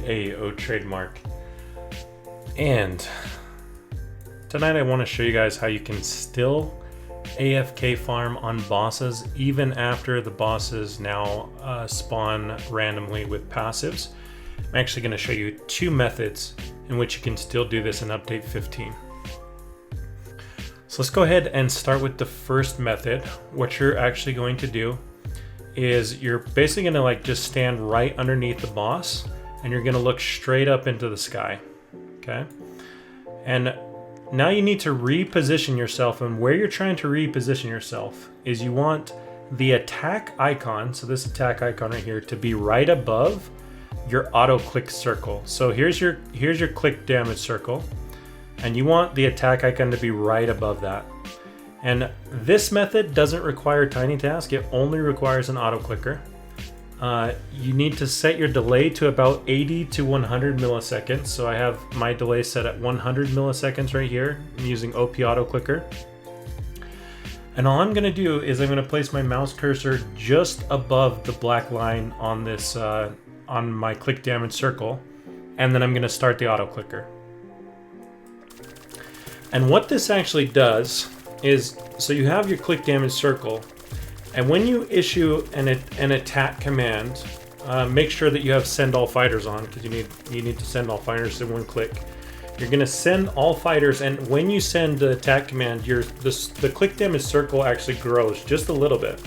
Hey, oTradeMark. And tonight I want to show you guys how you can still AFK farm on bosses even after the bosses now spawn randomly with passives. I'm actually going to show you two methods in which you can still do this in update 15. So let's go ahead and start with the first method. What you're actually going to do is you're basically going to just stand right underneath the boss and you're going to look straight up into the sky. Okay. And now you need to reposition yourself, and where you're trying to reposition yourself is you want the attack icon, so this attack icon right here, to be right above your auto click circle. So here's your click damage circle, and you want the attack icon to be right above that. And this method doesn't require tiny task, it only requires an auto clicker. You need to set your delay to about 80 to 100 milliseconds. So I have my delay set at 100 milliseconds right here. I'm using OP auto clicker. And all I'm going to do is I'm going to place my mouse cursor just above the black line on this on my click damage circle, and then I'm going to start the auto clicker. And what this actually does is, so you have your click damage circle, and when you issue an attack command, make sure that you have send all fighters on, because you need to send all fighters in one click. You're going to send all fighters, and when you send the attack command, the click damage circle actually grows just a little bit.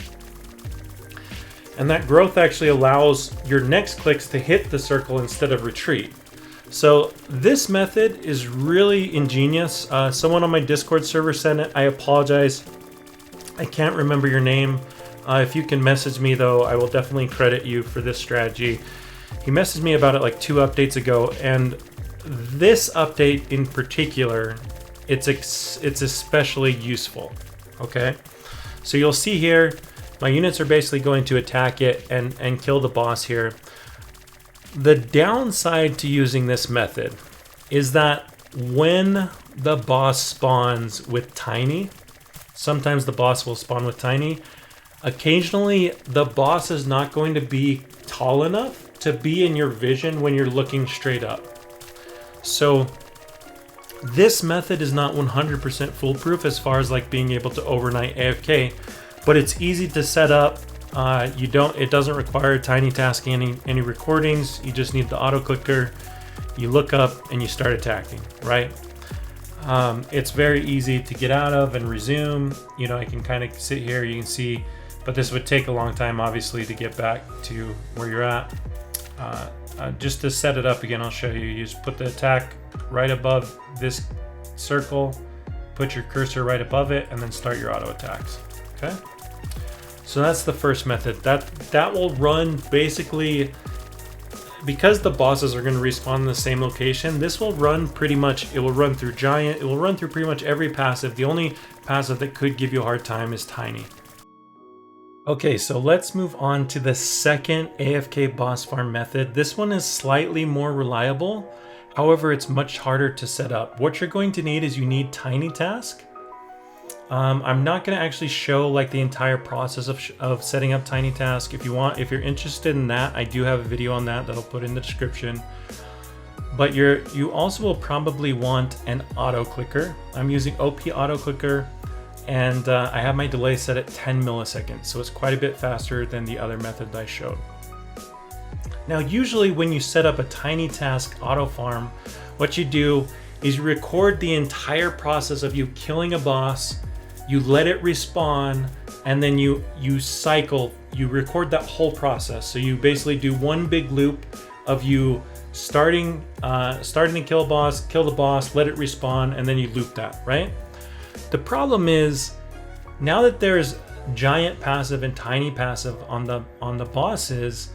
And that growth actually allows your next clicks to hit the circle instead of retreat. So this method is really ingenious. Someone on my Discord server sent it. I apologize, I can't remember your name. If you can message me though, I will definitely credit you for this strategy. He messaged me about it like 2 updates ago, and this update in particular, it's especially useful. Okay, so you'll see here, my units are basically going to attack it and kill the boss here. The downside to using this method is that when the boss spawns with tiny, sometimes the boss will spawn with tiny. Occasionally, the boss is not going to be tall enough to be in your vision when you're looking straight up. So this method is not 100% foolproof as far as being able to overnight AFK, but it's easy to set up. It doesn't require tiny tasking any recordings. You just need the auto clicker. You look up and you start attacking, right? It's very easy to get out of and resume. I can kind of sit here, you can see, but this would take a long time, obviously, to get back to where you're at. Just to set it up again, I'll show you. You just put the attack right above this circle, put your cursor right above it, and then start your auto attacks. Okay. So that's the first method. That will run basically, because the bosses are going to respawn in the same location. This will run pretty much. It will run through giant. It will run through pretty much every passive. The only passive that could give you a hard time is tiny. Okay, so let's move on to the second AFK boss farm method. This one is slightly more reliable. However, it's much harder to set up. What you're going to need is you need tiny task. I'm not going to actually show the entire process of setting up tiny task. If you're interested in that, I do have a video on that I'll put in the description. But you also will probably want an auto clicker. I'm using OP auto clicker, and I have my delay set at 10 milliseconds, so it's quite a bit faster than the other method I showed. Now, usually when you set up a tiny task auto farm, what you do is you record the entire process of you killing a boss. You let it respawn, and then you record that whole process. So you basically do one big loop of you starting to kill the boss, let it respawn, and then you loop that, right? The problem is, now that there's giant passive and tiny passive on the bosses,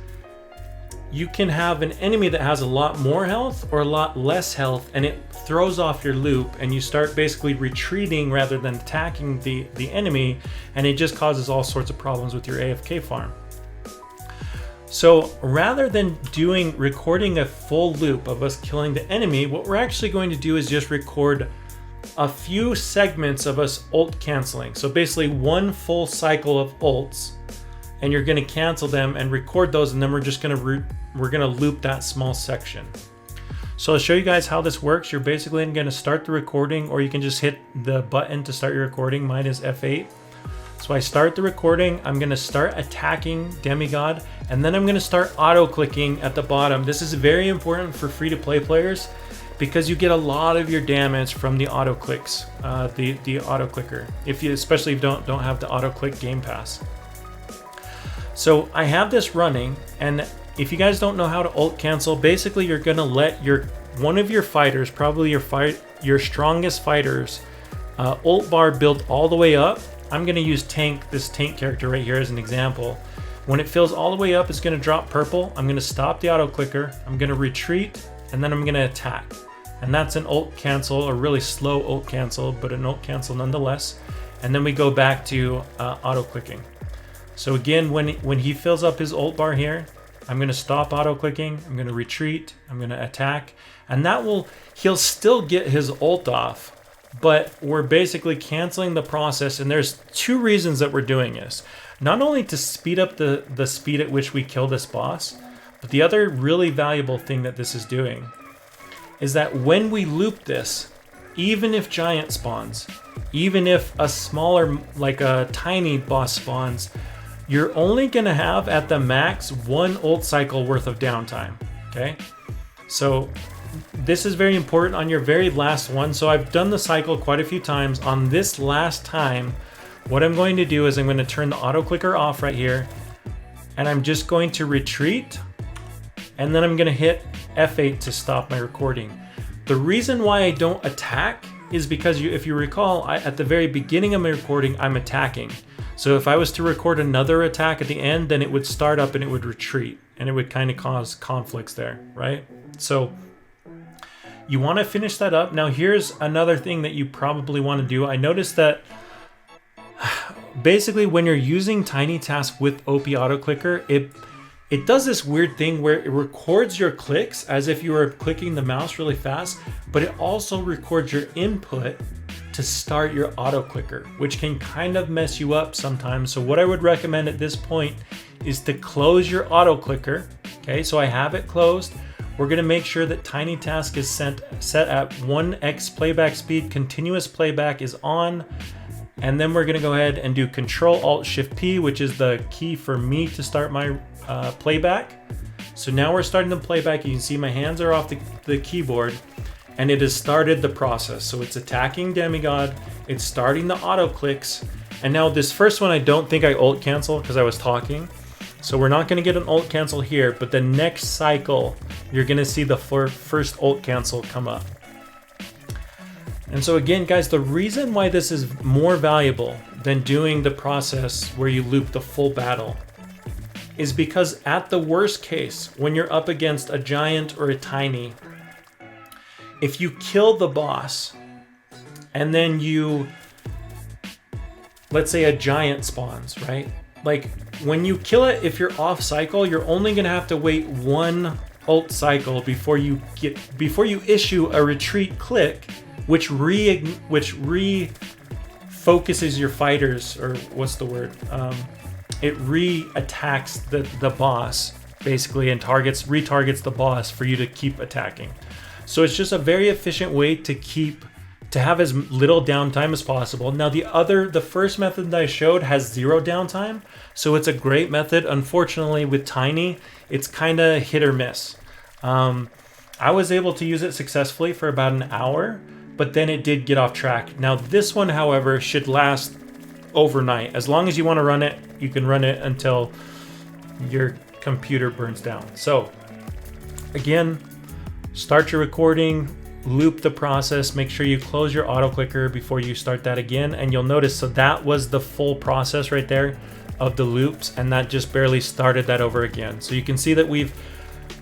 you can have an enemy that has a lot more health or a lot less health, and it throws off your loop, and you start basically retreating rather than attacking the enemy, and it just causes all sorts of problems with your AFK farm. So rather than recording a full loop of us killing the enemy, what we're actually going to do is just record a few segments of us ult canceling. So basically one full cycle of ults, and you're going to cancel them and record those, and then we're going to loop that small section. So I'll show you guys how this works. You're basically going to start the recording, or you can just hit the button to start your recording. Mine is F8. So I start the recording, I'm going to start attacking Demigod, and then I'm going to start auto-clicking at the bottom. This is very important for free-to-play players because you get a lot of your damage from the auto-clicks, the auto-clicker, especially if you don't have the auto-click Game Pass. So I have this running, and if you guys don't know how to ult cancel, basically you're going to let one of your fighters, probably your strongest fighters, ult bar build all the way up. I'm going to use this tank character right here as an example. When it fills all the way up, it's going to drop purple. I'm going to stop the auto clicker. I'm going to retreat, and then I'm going to attack. And that's an ult cancel, a really slow ult cancel, but an ult cancel nonetheless. And then we go back to auto clicking. So again, when he fills up his ult bar here, I'm going to stop auto clicking. I'm going to retreat. I'm going to attack, and he'll still get his ult off. But we're basically canceling the process, and there's two reasons that we're doing this. Not only to speed up the speed at which we kill this boss, but the other really valuable thing that this is doing is that when we loop this, even if giant spawns, even if a smaller, like a tiny boss spawns, you're only going to have at the max one ult cycle worth of downtime, okay? So this is very important on your very last one. So I've done the cycle quite a few times. On this last time, what I'm going to do is I'm going to turn the auto clicker off right here, and I'm just going to retreat, and then I'm going to hit F8 to stop my recording. The reason why I don't attack is because if you recall, at the very beginning of my recording, I'm attacking. So if I was to record another attack at the end, then it would start up and it would retreat, and it would kind of cause conflicts there, right? So you want to finish that up. Now here's another thing that you probably want to do. I noticed that basically when you're using Tiny Task with OP Auto Clicker, it does this weird thing where it records your clicks as if you were clicking the mouse really fast, but it also records your input to start your auto clicker, which can kind of mess you up sometimes. So what I would recommend at this point is to close your auto clicker. Okay, so I have it closed. We're going to make sure that Tiny Task is set at 1x playback speed. Continuous playback is on. And then we're going to go ahead and do Control-Alt-Shift-P, which is the key for me to start my playback. So now we're starting the playback. You can see my hands are off the keyboard, and it has started the process. So it's attacking Demigod. It's starting the auto clicks. And now this first one, I don't think I ult cancel because I was talking. So we're not going to get an ult cancel here, but the next cycle, you're going to see the first ult cancel come up. And so again, guys, the reason why this is more valuable than doing the process where you loop the full battle is because at the worst case, when you're up against a giant or a tiny, if you kill the boss and then let's say a giant spawns, right? Like when you kill it, if you're off cycle, you're only going to have to wait one ult cycle before you issue a retreat click, which refocuses your fighters, or what's the word? It re-attacks the boss basically, and retargets the boss for you to keep attacking. So it's just a very efficient way to have as little downtime as possible. Now the first method that I showed has 0 downtime, so it's a great method. Unfortunately, with Tiny, it's kind of hit or miss. I was able to use it successfully for about an hour, but then it did get off track. Now this one, however, should last overnight. As long as you want to run it, you can run it until your computer burns down. So again, start your recording, loop the process, make sure you close your auto clicker before you start that again, and you'll notice, so that was the full process right there of the loops, and that just barely started that over again. So you can see that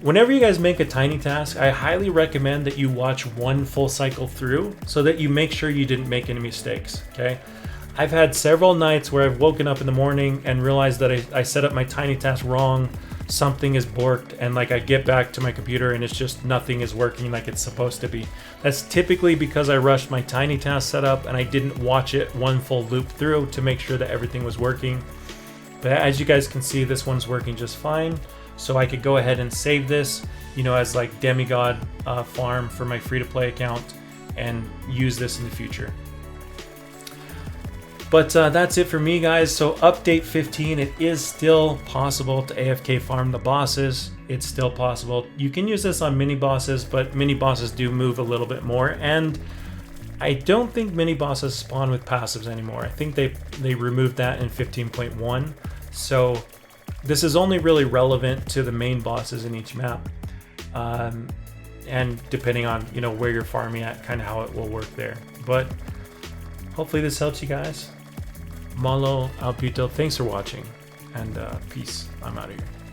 whenever you guys make a Tiny Task, I highly recommend that you watch one full cycle through so that you make sure you didn't make any mistakes, okay? I've had several nights where I've woken up in the morning and realized that I set up my Tiny Task wrong, something is borked, and like I get back to my computer and it's just nothing is working like it's supposed to be. That's typically because I rushed my Tiny Task setup and I didn't watch it one full loop through to make sure that everything was working. But as you guys can see, this one's working just fine. So I could go ahead and save this, you know, as like demigod farm for my free-to-play account and use this in the future. But that's it for me, guys. So update 15, it is still possible to AFK farm the bosses. It's still possible. You can use this on mini bosses, but mini bosses do move a little bit more. And I don't think mini bosses spawn with passives anymore. I think they removed that in 15.1. So this is only really relevant to the main bosses in each map. And depending on, you know, where you're farming at, kind of how it will work there. But hopefully this helps you guys. Malo, Alpito, thanks for watching, and peace. I'm out of here.